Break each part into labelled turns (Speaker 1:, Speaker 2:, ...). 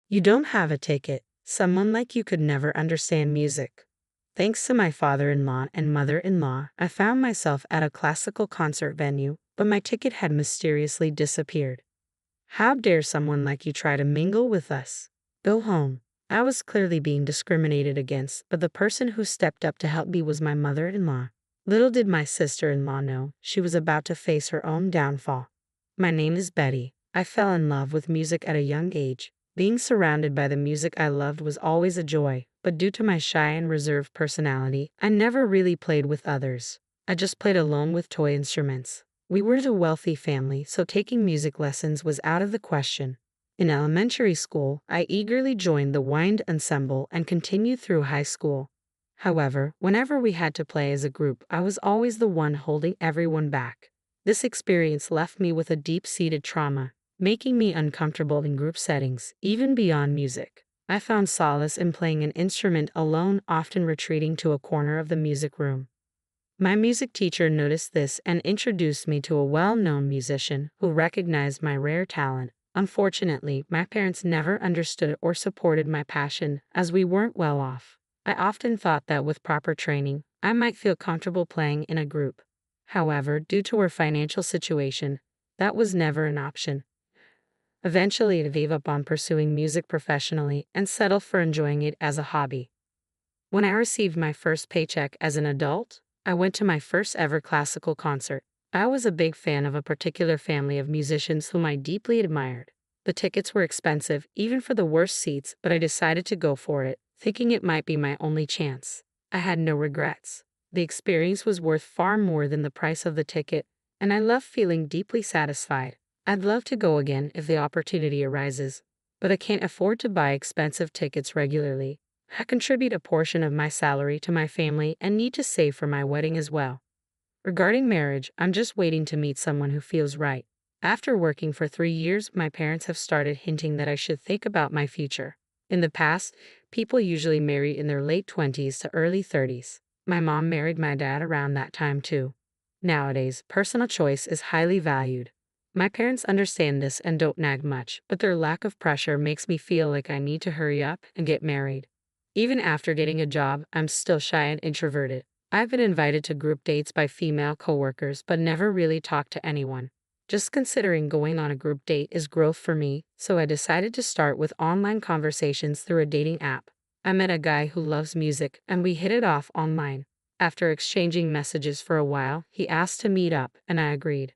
Speaker 1: You don't have a ticket. Someone like you could never understand music. Thanks to my father-in-law and mother-in-law, I found myself at a classical concert venue, but my ticket had mysteriously disappeared. How dare someone like you try to mingle with us? Go home. I was clearly being discriminated against, but the person who stepped up to help me was my mother-in-law. Little did my sister-in-law know she was about to face her own downfall. My name is Betty. I fell in love with music at a young age. Being surrounded by the music I loved was always a joy, but due to my shy and reserved personality, I never really played with others. I just played alone with toy instruments. We weren't a wealthy family, so taking music lessons was out of the question. In elementary school, I eagerly joined the wind ensemble and continued through high school. However, whenever we had to play as a group, I was always the one holding everyone back. This experience left me with a deep-seated trauma, making me uncomfortable in group settings, even beyond music. I found solace in playing an instrument alone, often retreating to a corner of the music room. My music teacher noticed this and introduced me to a well-known musician who recognized my rare talent. Unfortunately, my parents never understood or supported my passion, as we weren't well off. I often thought that with proper training, I might feel comfortable playing in a group. However, due to our financial situation, that was never an option. Eventually, I gave up on pursuing music professionally and settled for enjoying it as a hobby. When I received my first paycheck as an adult, I went to my first ever classical concert. I was a big fan of a particular family of musicians whom I deeply admired. The tickets were expensive, even for the worst seats, but I decided to go for it, thinking it might be my only chance. I had no regrets. The experience was worth far more than the price of the ticket, and I left feeling deeply satisfied. I'd love to go again if the opportunity arises, but I can't afford to buy expensive tickets regularly. I contribute a portion of my salary to my family and need to save for my wedding as well. Regarding marriage, I'm just waiting to meet someone who feels right. After working for 3 years, my parents have started hinting that I should think about my future. In the past, people usually marry in their late 20s to early 30s. My mom married my dad around that time too. Nowadays, personal choice is highly valued. My parents understand this and don't nag much, but their lack of pressure makes me feel like I need to hurry up and get married. Even after getting a job, I'm still shy and introverted. I've been invited to group dates by female coworkers, but never really talked to anyone. Just considering going on a group date is growth for me, so I decided to start with online conversations through a dating app. I met a guy who loves music, and we hit it off online. After exchanging messages for a while, he asked to meet up, and I agreed.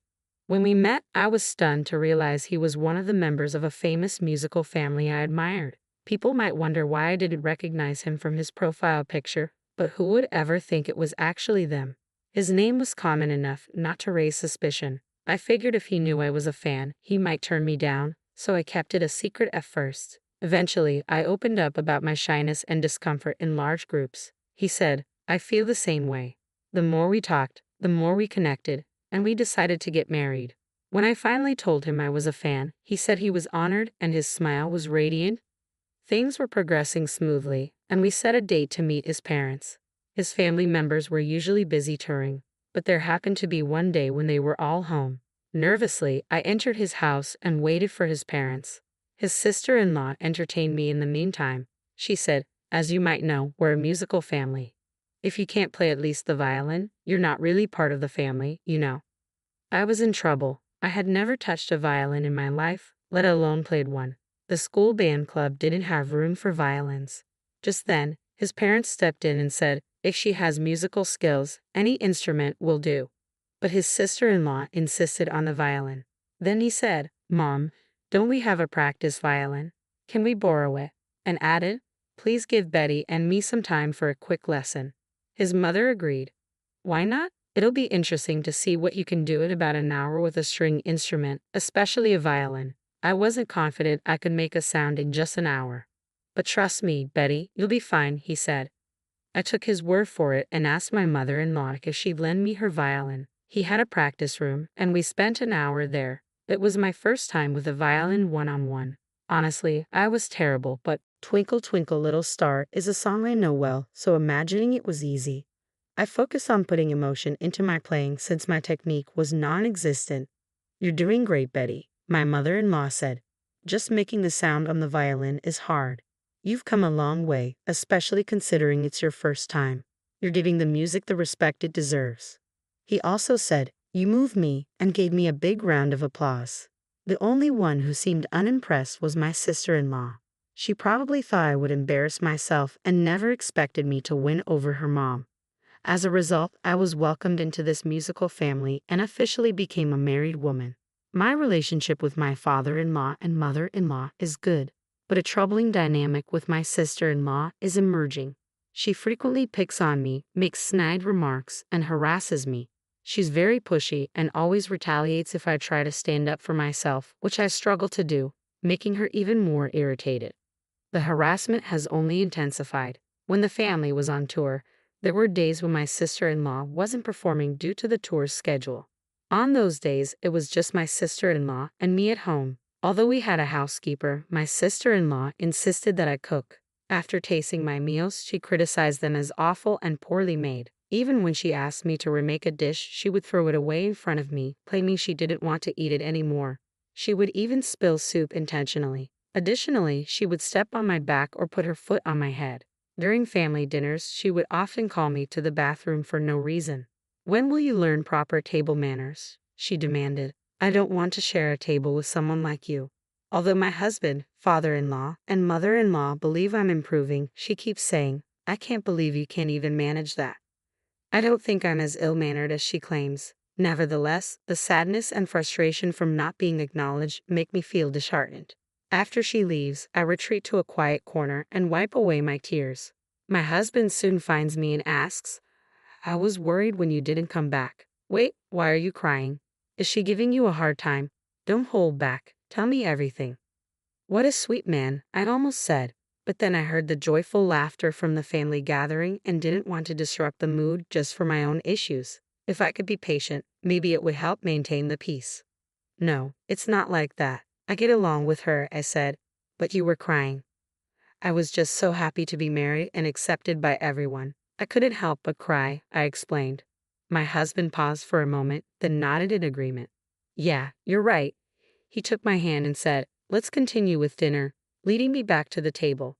Speaker 1: When we met, I was stunned to realize he was one of the members of a famous musical family I admired. People might wonder why I didn't recognize him from his profile picture, but who would ever think it was actually them? His name was common enough not to raise suspicion. I figured if he knew I was a fan, he might turn me down, so I kept it a secret at first. Eventually, I opened up about my shyness and discomfort in large groups. He said, "I feel the same way." The more we talked, the more we connected, and we decided to get married. When I finally told him I was a fan, he said he was honored and his smile was radiant. Things were progressing smoothly, and we set a date to meet his parents. His family members were usually busy touring, but there happened to be one day when they were all home. Nervously, I entered his house and waited for his parents. His sister-in-law entertained me in the meantime. She said, "As you might know, we're a musical family. If you can't play at least the violin, you're not really part of the family, you know." I was in trouble. I had never touched a violin in my life, let alone played one. The school band club didn't have room for violins. Just then, his parents stepped in and said, if she has musical skills, any instrument will do. But his sister-in-law insisted on the violin. Then he said, "Mom, don't we have a practice violin? Can we borrow it?" And added, "Please give Betty and me some time for a quick lesson." His mother agreed. "Why not? It'll be interesting to see what you can do in about an hour with a string instrument, especially a violin." I wasn't confident I could make a sound in just an hour. "But trust me, Betty, you'll be fine," he said. I took his word for it and asked my mother-in-law if she'd lend me her violin. He had a practice room, and we spent an hour there. It was my first time with a violin one-on-one. Honestly, I was terrible, but "Twinkle, Twinkle, Little Star" is a song I know well, so imagining it was easy. I focused on putting emotion into my playing since my technique was non-existent. "You're doing great, Betty," my mother-in-law said. Just making the sound on the violin is hard. You've come a long way, especially considering it's your first time. You're giving the music the respect it deserves." He also said, "You move me," and gave me a big round of applause. The only one who seemed unimpressed was my sister-in-law. She probably thought I would embarrass myself and never expected me to win over her mom. As a result, I was welcomed into this musical family and officially became a married woman. My relationship with my father-in-law and mother-in-law is good, but a troubling dynamic with my sister-in-law is emerging. She frequently picks on me, makes snide remarks, and harasses me. She's very pushy and always retaliates if I try to stand up for myself, which I struggle to do, making her even more irritated. The harassment has only intensified. When the family was on tour, there were days when my sister-in-law wasn't performing due to the tour's schedule. On those days, it was just my sister-in-law and me at home. Although we had a housekeeper, my sister-in-law insisted that I cook. After tasting my meals, she criticized them as awful and poorly made. Even when she asked me to remake a dish, she would throw it away in front of me, claiming she didn't want to eat it anymore. She would even spill soup intentionally. Additionally, she would step on my back or put her foot on my head. During family dinners, she would often call me to the bathroom for no reason. "When will you learn proper table manners?" she demanded. "I don't want to share a table with someone like you." Although my husband, father-in-law, and mother-in-law believe I'm improving, she keeps saying, "I can't believe you can't even manage that." I don't think I'm as ill-mannered as she claims. Nevertheless, the sadness and frustration from not being acknowledged make me feel disheartened. After she leaves, I retreat to a quiet corner and wipe away my tears. My husband soon finds me and asks, "I was worried when you didn't come back." "Wait, why are you crying? Is she giving you a hard time? Don't hold back. Tell me everything." "What a sweet man," I almost said, but then I heard the joyful laughter from the family gathering and didn't want to disrupt the mood just for my own issues. If I could be patient, maybe it would help maintain the peace. "No, it's not like that. I get along with her," I said, "but you were crying." "I was just so happy to be married and accepted by everyone. I couldn't help but cry," I explained. My husband paused for a moment, then nodded in agreement. "Yeah, you're right." He took my hand and said, "Let's continue with dinner," leading me back to the table.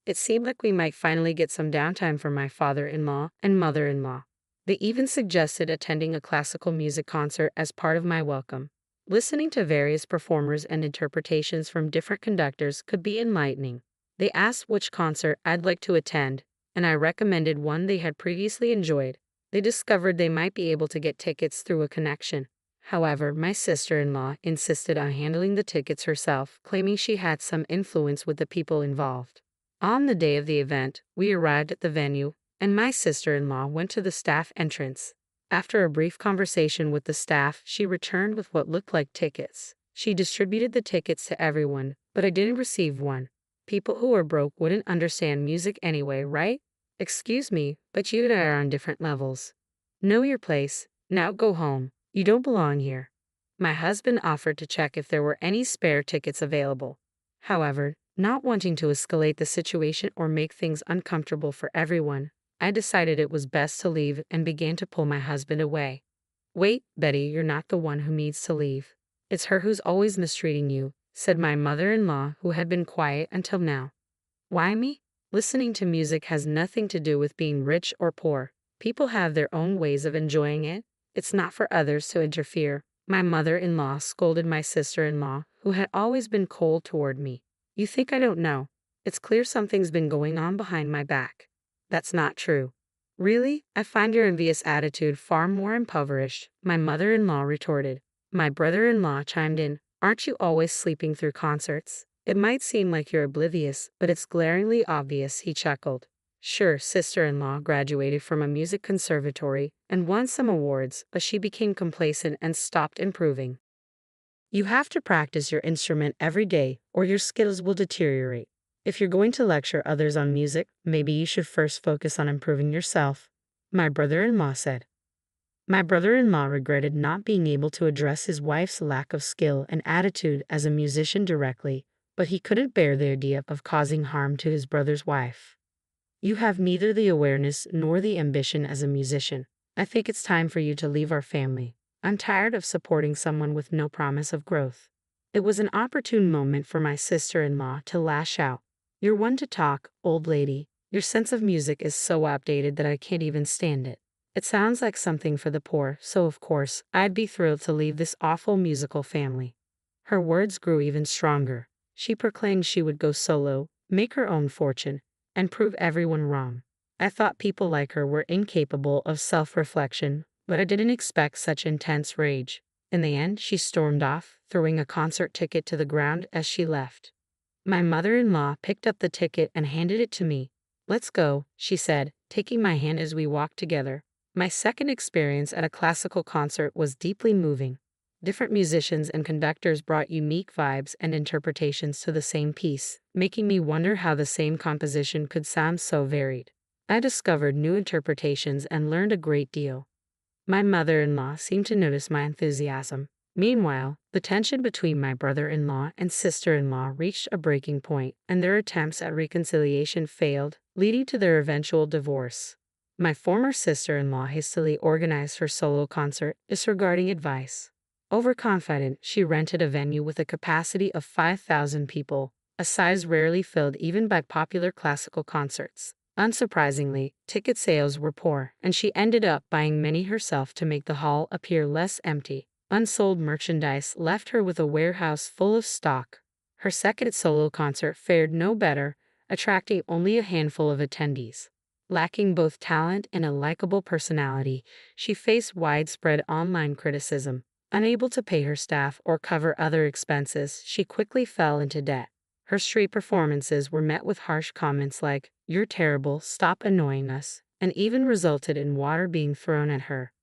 Speaker 1: It seemed like we might finally get some downtime from my father-in-law and mother-in-law. They even suggested attending a classical music concert as part of my welcome. Listening to various performers and interpretations from different conductors could be enlightening. They asked which concert I'd like to attend, and I recommended one they had previously enjoyed. They discovered they might be able to get tickets through a connection. However, my sister-in-law insisted on handling the tickets herself, claiming she had some influence with the people involved. On the day of the event, we arrived at the venue, and my sister-in-law went to the staff entrance. After a brief conversation with the staff, she returned with what looked like tickets. She distributed the tickets to everyone, but I didn't receive one. People who are broke wouldn't understand music anyway, right? "Excuse me, but you and I are on different levels. Know your place. Now go home. You don't belong here." My husband offered to check if there were any spare tickets available. However, not wanting to escalate the situation or make things uncomfortable for everyone, I decided it was best to leave and began to pull my husband away. "Wait, Betty, you're not the one who needs to leave. It's her who's always mistreating you," said my mother-in-law, who had been quiet until now. "Why me? Listening to music has nothing to do with being rich or poor. People have their own ways of enjoying it. It's not for others to interfere." My mother-in-law scolded my sister-in-law, who had always been cold toward me. "You think I don't know? It's clear something's been going on behind my back." "That's not true." "Really? I find your envious attitude far more impoverished," my mother-in-law retorted. My brother-in-law chimed in, "Aren't you always sleeping through concerts? It might seem like you're oblivious, but it's glaringly obvious," he chuckled. Sure, sister-in-law graduated from a music conservatory and won some awards, but she became complacent and stopped improving. You have to practice your instrument every day, or your skills will deteriorate. If you're going to lecture others on music, maybe you should first focus on improving yourself, my brother-in-law said. My brother-in-law regretted not being able to address his wife's lack of skill and attitude as a musician directly, but he couldn't bear the idea of causing harm to his brother's wife. "You have neither the awareness nor the ambition as a musician. I think it's time for you to leave our family. I'm tired of supporting someone with no promise of growth." It was an opportune moment for my sister-in-law to lash out. "You're one to talk, old lady. Your sense of music is so outdated that I can't even stand it. It sounds like something for the poor, so of course, I'd be thrilled to leave this awful musical family." Her words grew even stronger. She proclaimed she would go solo, make her own fortune, and prove everyone wrong. I thought people like her were incapable of self-reflection, but I didn't expect such intense rage. In the end, she stormed off, throwing a concert ticket to the ground as she left. My mother-in-law picked up the ticket and handed it to me. "Let's go," she said, taking my hand as we walked together. My second experience at a classical concert was deeply moving. Different musicians and conductors brought unique vibes and interpretations to the same piece, making me wonder how the same composition could sound so varied. I discovered new interpretations and learned a great deal. My mother-in-law seemed to notice my enthusiasm. Meanwhile, the tension between my brother-in-law and sister-in-law reached a breaking point, and their attempts at reconciliation failed, leading to their eventual divorce. My former sister-in-law hastily organized her solo concert, disregarding advice. Overconfident, she rented a venue with a capacity of 5,000 people, a size rarely filled even by popular classical concerts. Unsurprisingly, ticket sales were poor, and she ended up buying many herself to make the hall appear less empty. Unsold merchandise left her with a warehouse full of stock. Her second solo concert fared no better, attracting only a handful of attendees. Lacking both talent and a likable personality, she faced widespread online criticism. Unable to pay her staff or cover other expenses, she quickly fell into debt. Her street performances were met with harsh comments like, "You're terrible, stop annoying us," and even resulted in water being thrown at her.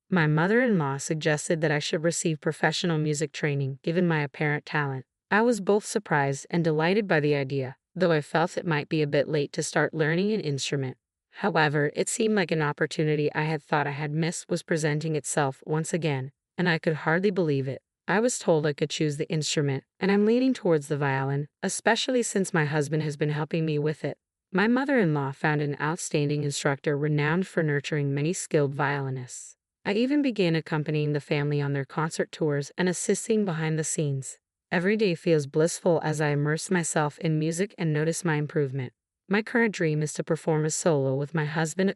Speaker 1: My mother-in-law suggested that I should receive professional music training, given my apparent talent. I was both surprised and delighted by the idea, though I felt it might be a bit late to start learning an instrument. However, it seemed like an opportunity I had thought I had missed was presenting itself once again, and I could hardly believe it. I was told I could choose the instrument, and I'm leaning towards the violin, especially since my husband has been helping me with it. My mother-in-law found an outstanding instructor renowned for nurturing many skilled violinists. I even began accompanying the family on their concert tours and assisting behind the scenes. Every day feels blissful as I immerse myself in music and notice my improvement. My current dream is to perform a solo with my husband at